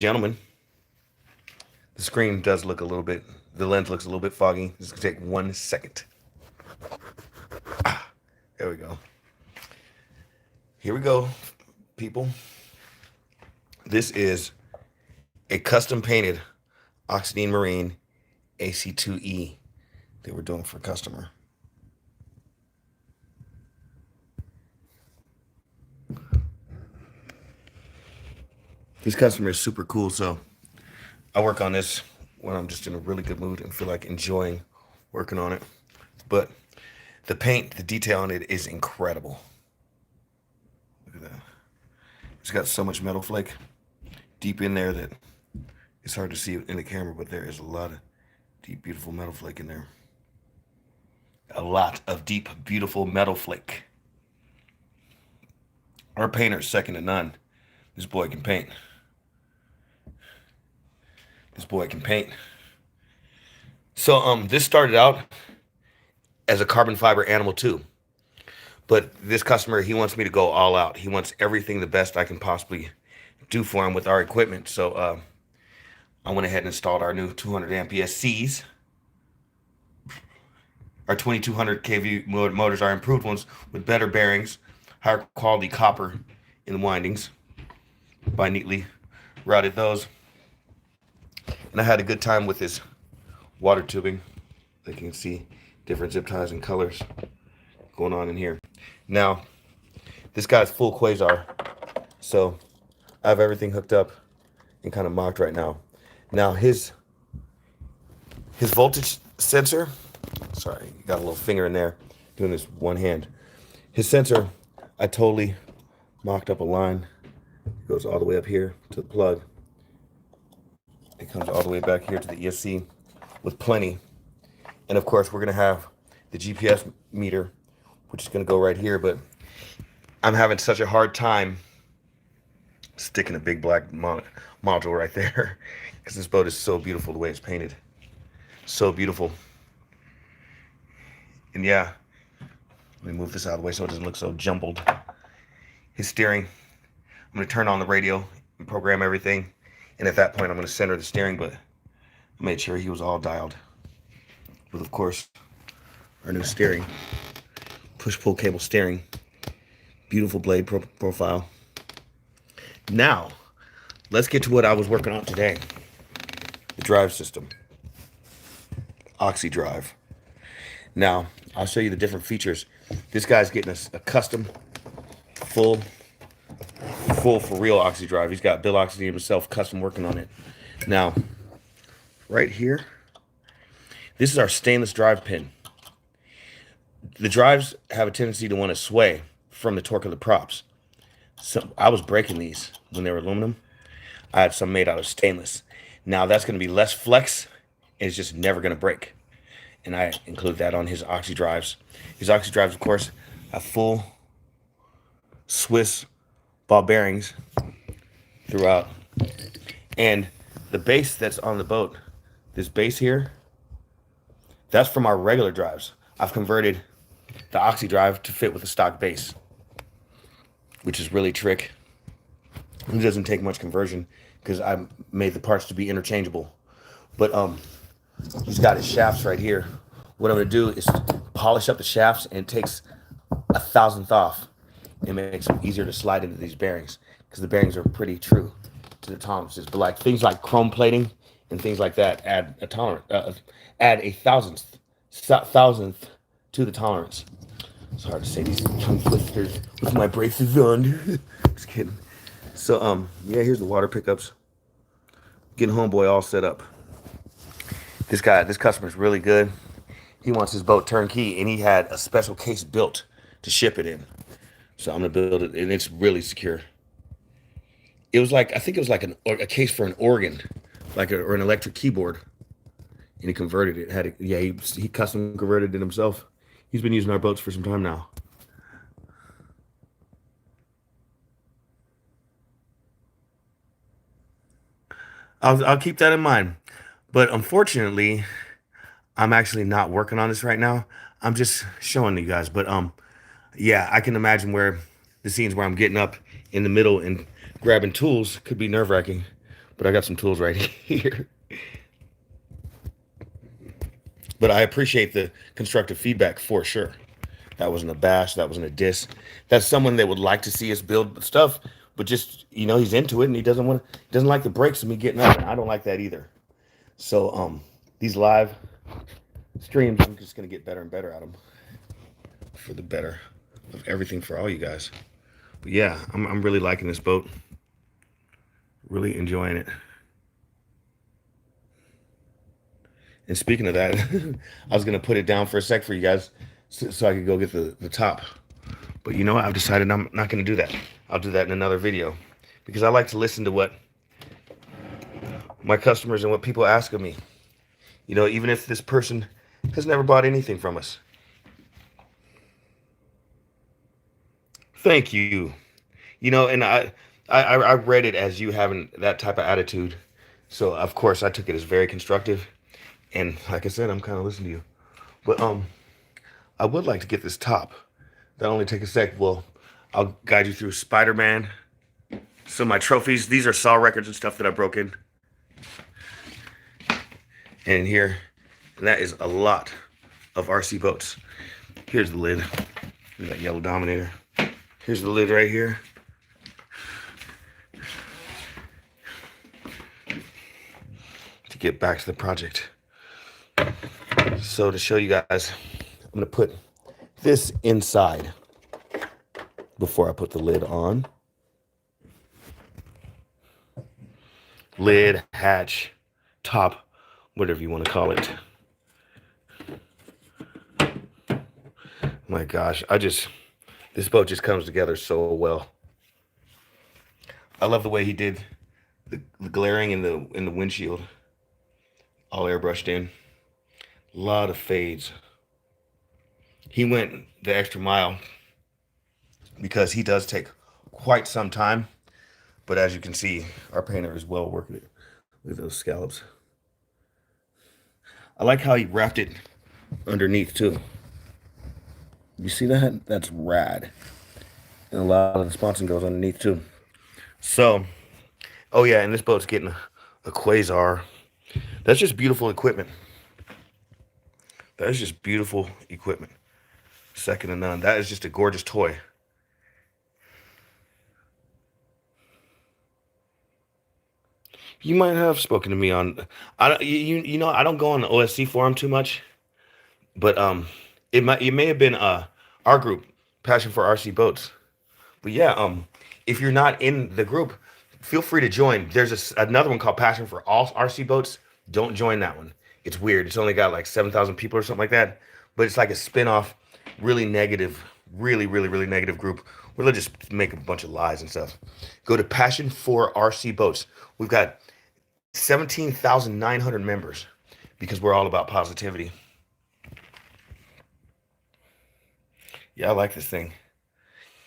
gentlemen, the screen does look a little bit, the lens looks a little bit foggy. This is going to take 1 second. There we go. Here we go, people. This is a custom painted Oxidean Marine AC2E that we're doing for a customer. This customer is super cool, so I work on this when I'm just in a really good mood and feel like enjoying working on it. But the paint, the detail on it is incredible. Look at that. It's got so much metal flake deep in there that it's hard to see it in the camera, but there is a lot of deep, beautiful metal flake in there. A lot of deep, beautiful metal flake. Our painter's second to none. This boy can paint. This boy can paint. So this started out as a carbon fiber animal too. But this customer, he wants me to go all out. He wants everything the best I can possibly do for him with our equipment. So I went ahead and installed our new 200 amp ESCs. Our 2200 kV motors are improved ones with better bearings, higher quality copper in the windings. I neatly routed those. And I had a good time with this water tubing. Like you can see different zip ties and colors going on in here. Now, this guy's full quasar, so I have everything hooked up and kind of mocked right now. Now his voltage sensor, sorry, got a little finger in there doing this one hand. His sensor, I totally mocked up a line. It goes all the way up here to the plug. It comes all the way back here to the ESC with plenty. And of course, we're gonna have the GPS meter, which is gonna go right here, but I'm having such a hard time sticking a big black module right there because this boat is so beautiful the way it's painted. So beautiful. And yeah, let me move this out of the way so it doesn't look so jumbled. His steering, I'm gonna turn on the radio and program everything. And at that point, I'm gonna center the steering, but I made sure he was all dialed. With, of course, our new steering, push-pull cable steering, beautiful blade profile. Now, let's get to what I was working on today. The drive system, Oxy Drive. Now, I'll show you the different features. This guy's getting a custom, full for real Oxy Drive. He's got Bill Oxy himself custom working on it. Now, right here, this is our stainless drive pin. The drives have a tendency to want to sway from the torque of the props. So I was breaking these when they were aluminum. I had some made out of stainless. Now that's going to be less flex, and it's just never going to break. And I include that on his Oxy drives. His Oxy drives, of course, have full Swiss ball bearings throughout. And the base that's on the boat, this base here, that's from our regular drives. I've converted the Oxy drive to fit with the stock base, which is really trick. It doesn't take much conversion because I made the parts to be interchangeable. But he's got his shafts right here. What I'm gonna do is polish up the shafts, and it takes a thousandth off. It makes them easier to slide into these bearings because the bearings are pretty true to the tolerances. But like things like chrome plating and things like that add a thousandth to the tolerance. It's hard to say these tongue twisters with my braces on. Just kidding. So yeah, here's the water pickups. Getting homeboy all set up. This customer's really good. He wants his boat turnkey, and he had a special case built to ship it in. So I'm gonna build it, and it's really secure. It was like, I think it was like a case for an organ, or an electric keyboard, and he converted it. He custom converted it himself. He's been using our boats for some time now. I'll keep that in mind. But unfortunately, I'm actually not working on this right now. I'm just showing you guys. But yeah, I can imagine where the scenes where I'm getting up in the middle and grabbing tools could be nerve-wracking. but I got some tools right here. But I appreciate the constructive feedback for sure. That wasn't a bash. That wasn't a diss. That's someone that would like to see us build stuff, but just, he's into it and he doesn't like the breaks of me getting up, and I don't like that either. So these live streams, I'm just gonna get better and better at them for the better of everything for all you guys. But yeah, I'm really liking this boat. Really enjoying it. And speaking of that, I was gonna put it down for a sec for you guys, so I could go get the top. But you know what? I've decided I'm not gonna do that. I'll do that in another video, because I like to listen to what my customers and what people ask of me. Even if this person has never bought anything from us. Thank you. And I read it as you having that type of attitude. So of course I took it as very constructive. And like I said, I'm kind of listening to you. But I would like to get this top. That'll only take a sec. Well, I'll guide you through Spider-Man. Some of my trophies. These are saw records and stuff that I broke in. And in here, and that is a lot of RC boats. Here's the lid. Here's that yellow Dominator. Here's the lid right here. To get back to the project. So to show you guys, I'm gonna put this inside before I put the lid on. Lid, hatch, top, whatever you want to call it. My gosh, this boat just comes together so well. I love the way he did the glaring in the windshield, all airbrushed in. A lot of fades. He went the extra mile because he does take quite some time. But as you can see, our painter is well working it. Look at those scallops. I like how he wrapped it underneath too. You see that? That's rad. And a lot of the sponsing goes underneath too. So, oh yeah, and this boat's getting a quasar. That's just beautiful equipment. That is just beautiful equipment. Second to none. That is just a gorgeous toy. You might have spoken to me on, I don't go on the OSC forum too much, but it may have been our group, Passion for RC Boats. But yeah, if you're not in the group, feel free to join. There's another one called Passion for All RC Boats. Don't join that one. It's weird. It's only got like 7,000 people or something like that. But it's like a spin-off, really negative, really negative group where they'll just make a bunch of lies and stuff. Go to Passion for RC Boats. We've got 17,900 members because we're all about positivity. Yeah, I like this thing.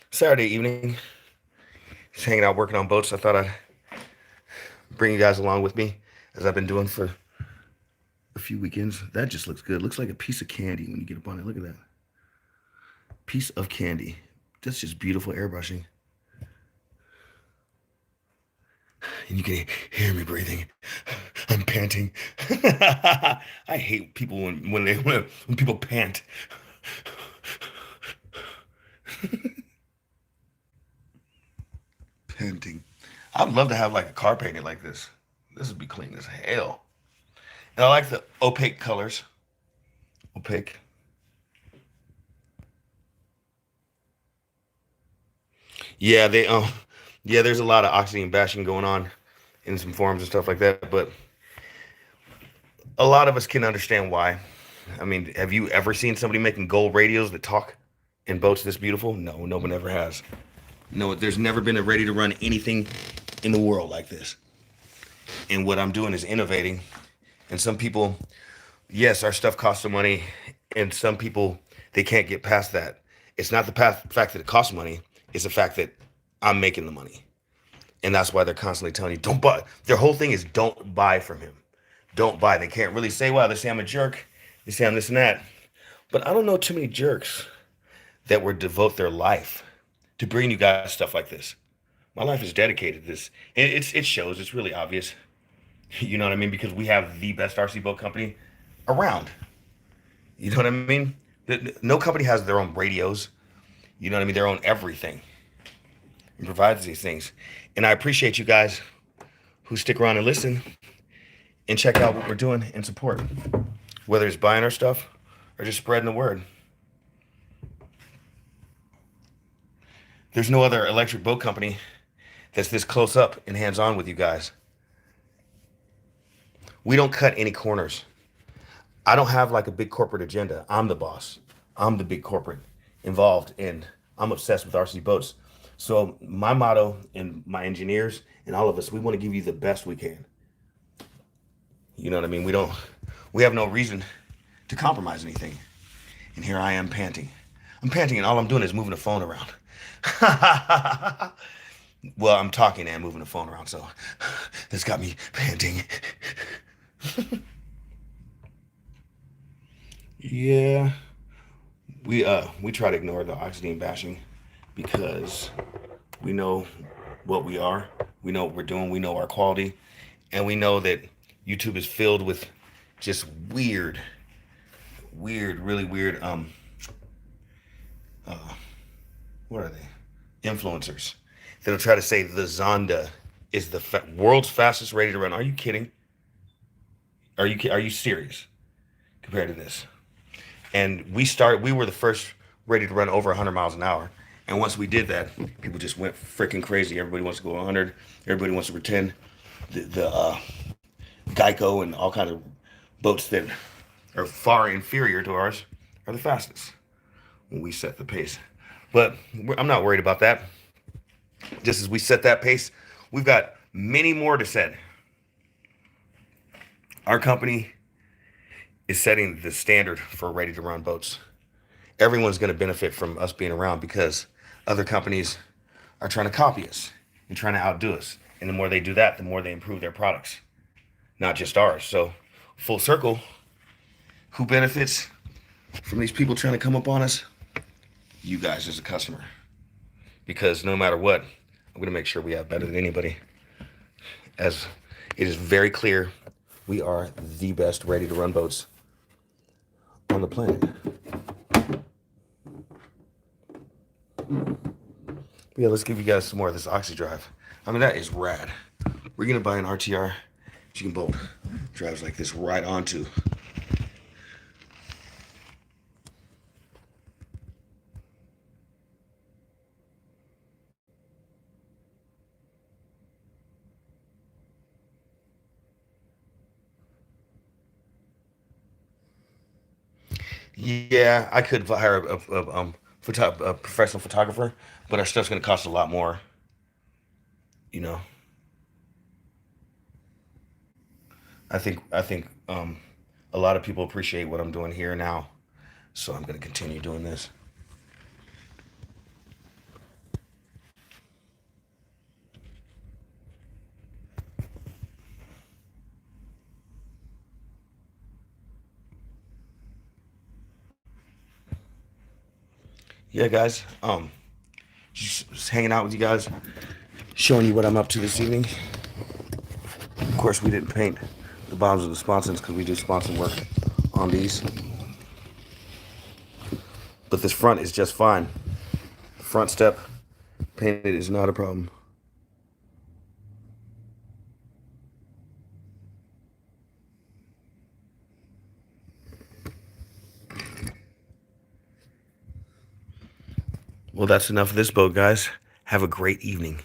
Saturday evening, just hanging out working on boats. I thought I'd bring you guys along with me as I've been doing for a few weekends. That just looks good. Looks like a piece of candy when you get up on it. Look at that. Piece of candy. That's just beautiful airbrushing. And you can hear me breathing. I'm panting. I hate people when people pant. Panting. I'd love to have like a car painted like this. This would be clean as hell. And I like the opaque colors. Opaque. Yeah, there's a lot of Oxidean bashing going on in some forums and stuff like that, but a lot of us can understand why. I mean, have you ever seen somebody making gold radios that talk in boats this beautiful? No, no one ever has. No, there's never been a ready to run anything in the world like this. And what I'm doing is innovating. And some people, yes, our stuff costs some money, and some people, they can't get past that. It's not the fact that it costs money. It's the fact that I'm making the money. And that's why they're constantly telling you, don't buy. Their whole thing is don't buy from him. Don't buy. They can't really say, well, they say I'm a jerk. They say I'm this and that. But I don't know too many jerks that would devote their life to bring you guys stuff like this. My life is dedicated to this. And it shows. It's really obvious. You know what I mean? Because we have the best RC boat company around. You know what I mean? No company has their own radios. You know what I mean? Their own everything. And provides these things. And I appreciate you guys who stick around and listen and check out what we're doing and support. Whether it's buying our stuff or just spreading the word. There's no other electric boat company that's this close up and hands-on with you guys. We don't cut any corners. I don't have like a big corporate agenda. I'm the boss. I'm the big corporate involved, and I'm obsessed with RC boats. So my motto and my engineers and all of us, we want to give you the best we can. You know what I mean? We have no reason to compromise anything. And here I am panting. I'm panting and all I'm doing is moving the phone around. Well, I'm talking and moving the phone around, so this got me panting. Yeah, we try to ignore the Oxidean bashing because we know what we are, we know what we're doing, we know our quality, and we know that YouTube is filled with just really weird what are they? Influencers that'll try to say the Zonda is the world's fastest rated to run. Are you kidding? Are you serious compared to this? And we were the first ready to run over 100 miles an hour. And once we did that, people just went freaking crazy. Everybody wants to go 100. Everybody wants to pretend the Geico and all kinds of boats that are far inferior to ours are the fastest when we set the pace. But I'm not worried about that. Just as we set that pace, we've got many more to set. Our company is setting the standard for ready to run boats. Everyone's going to benefit from us being around because other companies are trying to copy us and trying to outdo us. And the more they do that, the more they improve their products, not just ours. So full circle, who benefits from these people trying to come up on us? You guys as a customer. Because no matter what, I'm going to make sure we have better than anybody. As it is very clear, we are the best ready to run boats on the planet. Yeah, let's give you guys some more of this Oxy drive. I mean, that is rad. We're going to buy an RTR chicken boat. Drives like this right onto. Yeah, I could hire a professional photographer, but our stuff's going to cost a lot more, you know. I think a lot of people appreciate what I'm doing here now, so I'm going to continue doing this. Yeah, guys. Just hanging out with you guys, showing you what I'm up to this evening. Of course, we didn't paint the bottoms of the sponsons because we do sponson work on these. But this front is just fine. The front step painted is not a problem. Well, that's enough of this boat, guys. Have a great evening.